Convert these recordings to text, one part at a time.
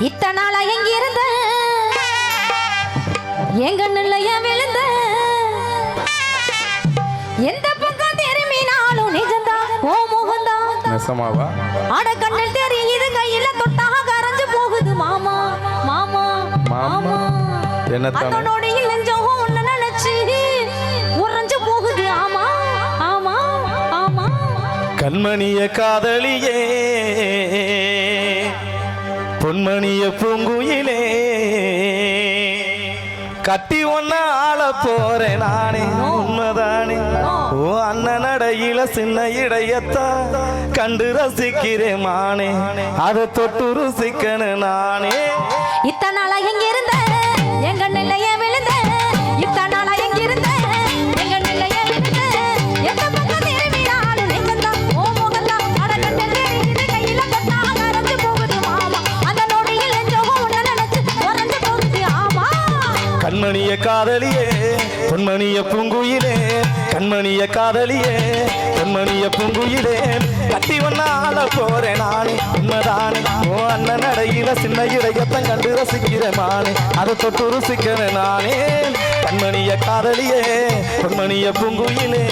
இத்தனை நாளா எங்க இருந்த எங்க நிலைய விழுந்த எந்த பக்கம் திரும்பினாலும் நிஜம்தான் ஓ முகந்தான் நெசமாவா அட கண்ணில் தெரியுது கையில தொட்டாக கரைஞ்சு போகுது மாமா மாமா மாமா என்ன நொடியில் நெஞ்சம் ஒண்ணு நினைச்சு உறைஞ்சு போகுது ஆமா ஆமா ஆமா கண்மணிய காதலியே பொன்மணிய பூங்குயிலே கட்டி ஒன்ன ஆள போறேன் நானே உண்மைதானே ஓ அண்ணன் நடையில சின்ன இடையத்தான் கண்டு ரசிக்கிறேன் மானே அதை தொட்டு ருசிக்கணும் நானே இத்தனை நாளா எங்க இருந்த எங்க நிலைய விழுந்த இத்தனை நாளா எங்க இருந்த எங்க நிலைய விழுந்த எந்த பக்கம் திரும்பினாலும் நெஞ்சம்தான் ஓ முகந்தான் அட கண்ணில் தெரியுது கையில தொட்டா கரைஞ்சு போகுது மாமா அந்த நொடியில் நெஞ்சம் ஒண்ணு நினைச்சு உறைஞ்சு போகுது ஆமா கண்மணிய காதலியே பொன்மணிய பூங்குயிலே கண்மணிய காதலியே பொன்மணிய பூங்குயிலே கட்டி ஒன்ன ஆள போறேன் நானே உண்மைதானே ஓ அண்ணன் நடையில சின்ன இடையத்தம் கண்டு ரசிக்கிறேன் மானே அதை தொட்டு ருசிக்கிறேன் நானே கண்மணிய காதலியே பொன்மணிய பூங்குயிலே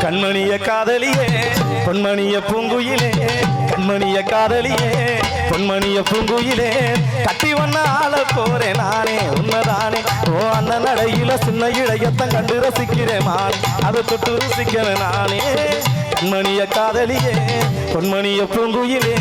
கண்மணிய காதலியே பொன்மணிய பூங்குயிலே கண்மணிய காதலியே பொன்மணிய பூங்குயிலே கட்டி ஒன்ன ஆள போறேன் நானே உண்மைதானே ஓ அண்ணன் நடையில சின்ன இடையத்தம் கண்டு ரசிக்கிறேன் மானே அதை தொட்டு ருசிக்கிறேன் நானே கண்மணிய காதலியே பொன்மணிய பூங்குயிலே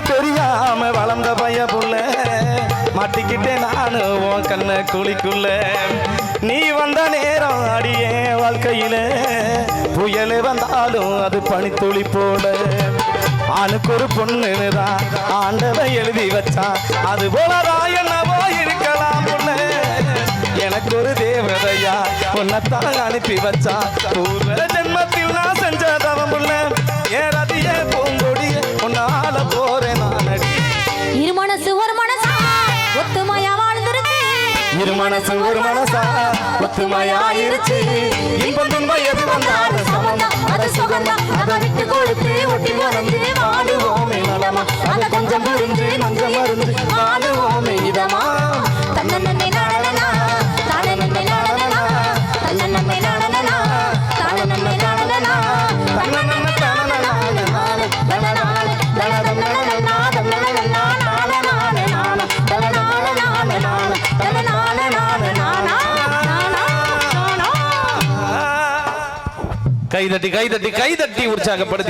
தெரியாம வளர்ந்த பைய புள்ள மாட்டிக்கிட்டேன் நானு உன் கண்ண குழிக்குள்ள நீ வந்த நேரம் அடியே வாழ்க்கையில புயலே வந்தாலும் அது பனித்துளி போல ஆணுக்கு ஒரு பொண்ணுதான் ஆண்டவன் எழுதி வச்சான் அது போலதான் என்னவோ இருக்கலாம் புள்ள எனக்கு ஒரு தேவதையா உன்னைத்தான் அனுப்பி வச்சான் பூர்வ ஜென்மத்தில் நான் செஞ்சதவன் புள்ள ஏறதிய பூங்கொடிய உன்னால போறேன் நானடி இரு மனசு ஒரு மனசா ஒத்துமையா வாழ்ந்துருச்சு இரு மனசு ஒரு மனசா ஒத்துமையா இருச்சு இன்பம் துன்பம் எது வந்தாலும் சமந்தா அது சுகந்தா அதை விட்டு கொடுத்து ஒட்டி மறந்து வாழுவோமே நலமா அதை கொஞ்சம் புரிஞ்சு நஞ்சம் மருந்து வாழுவோமே இதமா தன்னை நன்மை நாடனா தானே நன்மை நாடனா தன்னை நன்மை நாடனா தானே நன்மை நாடனா தன்னை நன்மை கை தட்டி கை தட்டி கை தட்டி உற்சாகப்படுத்தி